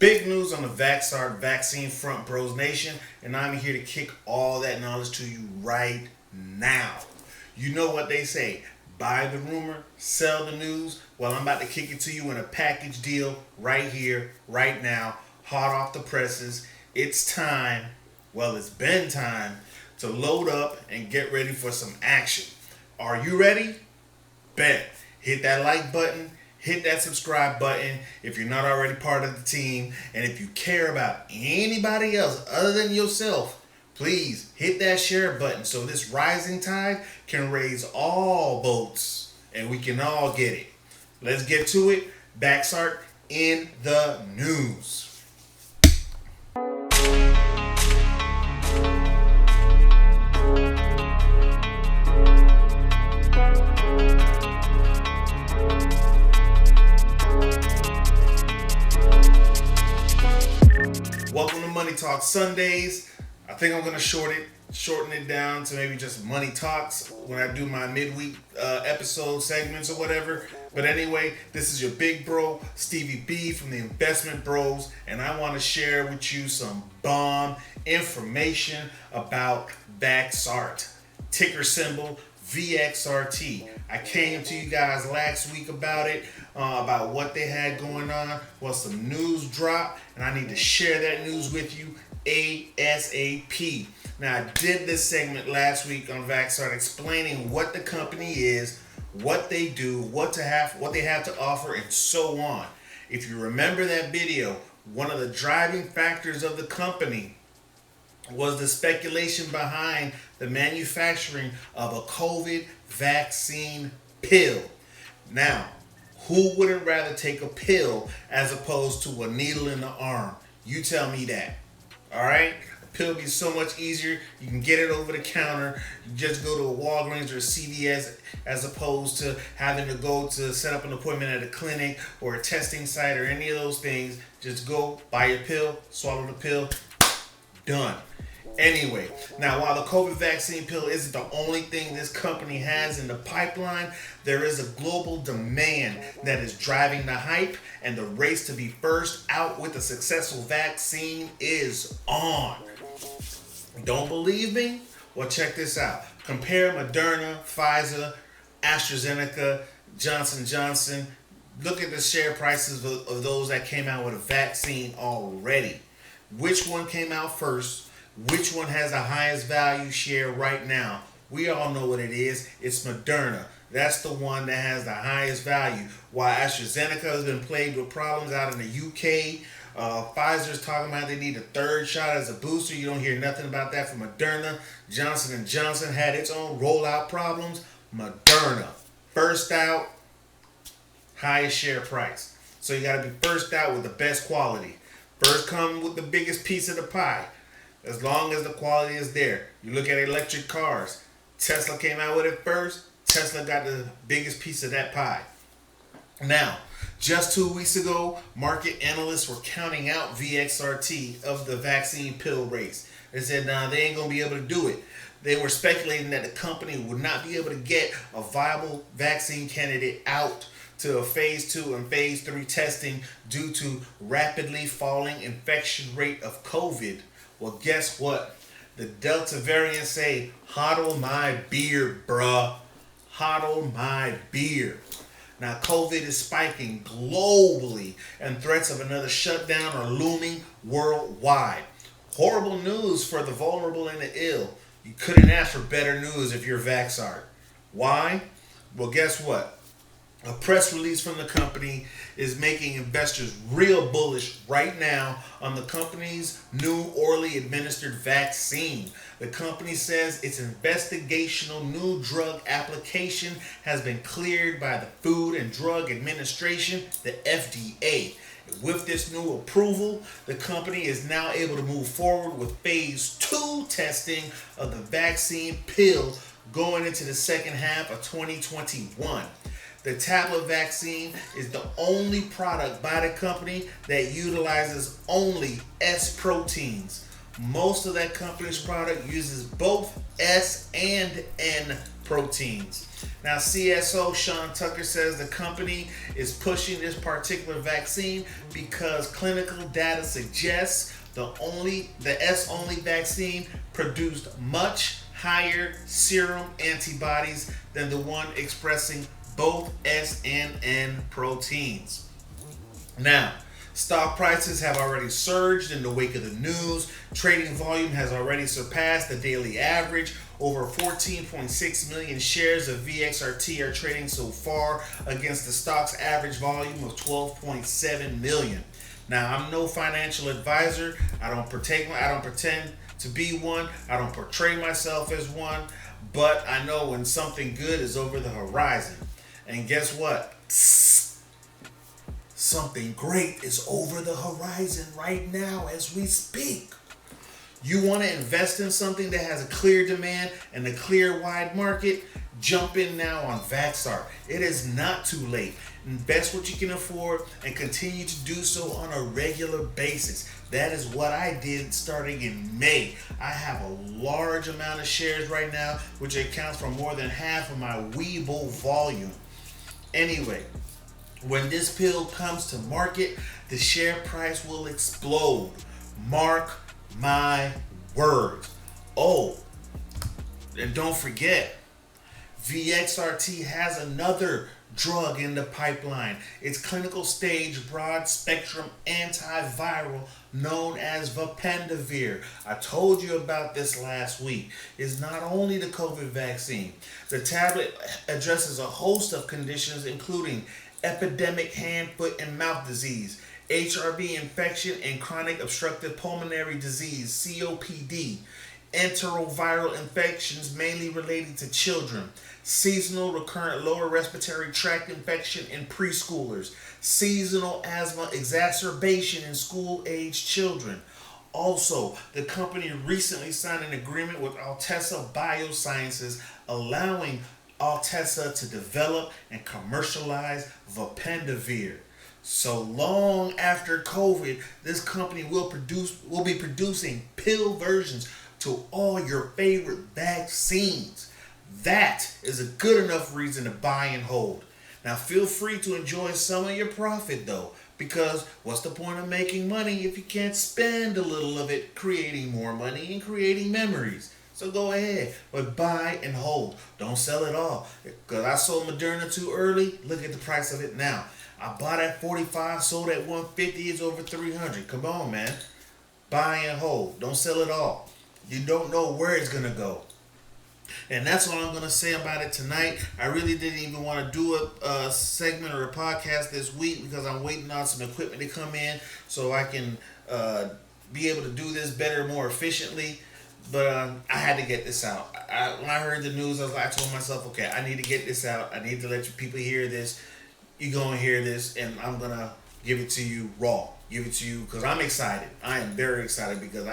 Big news on the Vaxart vaccine front, Bros Nation, and I'm here to kick all that knowledge to you right now. You know what they say, buy the rumor, sell the news. Well, I'm about to kick it to you in a package deal right here, right now, hot off the presses. It's time, well, it's been time to load up and get ready for some action. Are you ready? Bet. Hit that like button. Hit that subscribe button if you're not already part of the team. And if you care about anybody else other than yourself, please hit that share button so this rising tide can raise all boats and we can all get it. Let's get to it. Vaxart in the news. Welcome to Money Talk Sundayz. I think I'm going to shorten it down to maybe just Money Talkz when I do my midweek episode segments or whatever. But anyway, this is your big bro, Stevie Bee from the Investment Bros, and I want to share with you some bomb information about Vaxart. Ticker symbol VXRT. I came to you guys last week about it, about what they had going on. Well, some news dropped, and I need to share that news with you ASAP. Now, I did this segment last week on Vaxart explaining what the company is, what they do, what they have to offer, and so on. If you remember that video, one of the driving factors of the company was the speculation behind the manufacturing of a COVID vaccine pill. Now, who wouldn't rather take a pill as opposed to a needle in the arm? You tell me that. All right? A pill be so much easier. You can get it over the counter. You just go to a Walgreens or a CVS as opposed to having to go to set up an appointment at a clinic or a testing site or any of those things. Just go, buy your pill, swallow the pill, done. Anyway, now while the COVID vaccine pill isn't the only thing this company has in the pipeline, there is a global demand that is driving the hype, and the race to be first out with a successful vaccine is on. Don't believe me? Well, check this out. Compare Moderna, Pfizer, Astrazeneca, Johnson & Johnson. Look at the share prices of those that came out with a vaccine already. Which one came out first? Which one has the highest value share right now? We all know what it is. It's Moderna. That's the one that has the highest value. While AstraZeneca has been plagued with problems out in the UK. Pfizer's talking about they need a third shot as a booster. You don't hear nothing about that from Moderna. Johnson & Johnson had its own rollout problems. Moderna. First out, highest share price. So you got to be first out with the best quality. First come with the biggest piece of the pie. As long as the quality is there. You look at electric cars. Tesla came out with it first. Tesla got the biggest piece of that pie. Now, just 2 weeks ago, market analysts were counting out VXRT of the vaccine pill race. They said, nah, they ain't going to be able to do it. They were speculating that the company would not be able to get a viable vaccine candidate out to a phase 2 and phase 3 testing due to rapidly falling infection rate of COVID. Well, guess what? The Delta variant say, hodl my beer, bruh. Hodl my beer. Now, COVID is spiking globally, and threats of another shutdown are looming worldwide. Horrible news for the vulnerable and the ill. You couldn't ask for better news if you're Vaxart. Why? Well, guess what? A press release from the company is making investors real bullish right now on the company's new orally administered vaccine. The company says its investigational new drug application has been cleared by the Food and Drug Administration, the FDA. With this new approval, the company is now able to move forward with phase 2 testing of the vaccine pill going into the second half of 2021. The tablet vaccine is the only product by the company that utilizes only S proteins. Most of that company's product uses both S and N proteins. Now, CSO Sean Tucker says the company is pushing this particular vaccine because clinical data suggests the S-only vaccine produced much higher serum antibodies than the one expressing both S and N proteins. Now, stock prices have already surged in the wake of the news. Trading volume has already surpassed the daily average. Over 14.6 million shares of VXRT are trading so far against the stock's average volume of 12.7 million. Now, I'm no financial advisor. I don't pretend to be one. I don't portray myself as one. But I know when something good is over the horizon. And guess what? Something great is over the horizon right now as we speak. You want to invest in something that has a clear demand and a clear wide market? Jump in now on Vaxart. It is not too late. Invest what you can afford and continue to do so on a regular basis. That is what I did starting in May. I have a large amount of shares right now, which accounts for more than half of my Webull volume. Anyway, when this pill comes to market, the share price will explode. Mark my words. Oh, and don't forget, VXRT has another drug in the pipeline. It's clinical stage broad spectrum antiviral known as Vapendavir. I told you about this last week. It's not only the COVID vaccine. The tablet addresses a host of conditions including epidemic hand, foot, and mouth disease, HRV infection, and chronic obstructive pulmonary disease, COPD, enteroviral infections mainly related to children, seasonal recurrent lower respiratory tract infection in preschoolers, seasonal asthma exacerbation in school-aged children. Also, the company recently signed an agreement with Altessa Biosciences, allowing Altessa to develop and commercialize Vapendavir. So long after COVID, this company will be producing pill versions to all your favorite vaccines. That is a good enough reason to buy and hold. Now feel free to enjoy some of your profit though, because what's the point of making money if you can't spend a little of it creating more money and creating memories? So go ahead, but buy and hold. Don't sell it all. Because I sold Moderna too early. Look at the price of it now. I bought at 45, sold at 150, it's over 300. Come on, man. Buy and hold. Don't sell it all. You don't know where it's going to go. And that's all I'm going to say about it tonight. I really didn't even want to do a segment or a podcast this week because I'm waiting on some equipment to come in so I can be able to do this better, more efficiently. But I had to get this out. When I heard the news, I told myself, okay, I need to get this out. I need to let you people hear this. You're going to hear this, and I'm going to give it to you raw. Give it to you because I'm excited. I am very excited because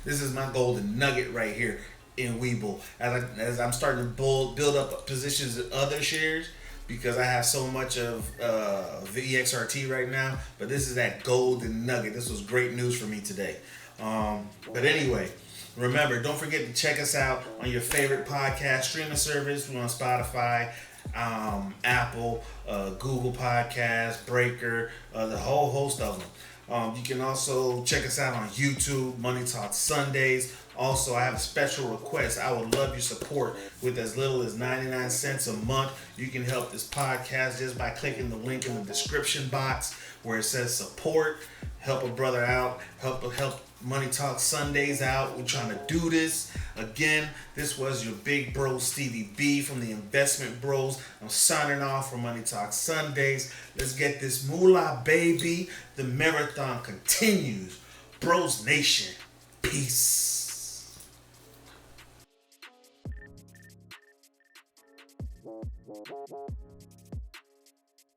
this is my golden nugget right here in Webull. As I'm starting to build up positions in other shares because I have so much of VXRT right now. But this is that golden nugget. This was great news for me today. But anyway, remember, don't forget to check us out on your favorite podcast streaming service. We're on Spotify, Apple, Google Podcasts, Breaker, the whole host of them. You can also check us out on YouTube, Money Talk Sundayz. Also, I have a special request. I would love your support with as little as 99 cents a month. You can help this podcast just by clicking the link in the description box where it says support. Help a brother out. Help Money Talk Sundayz out. We're trying to do this. Again, this was your big bro Stevie Bee from the Investment Bros. I'm signing off for Money Talk Sundayz. Let's get this moolah, baby. The marathon continues. Bros Nation. Peace.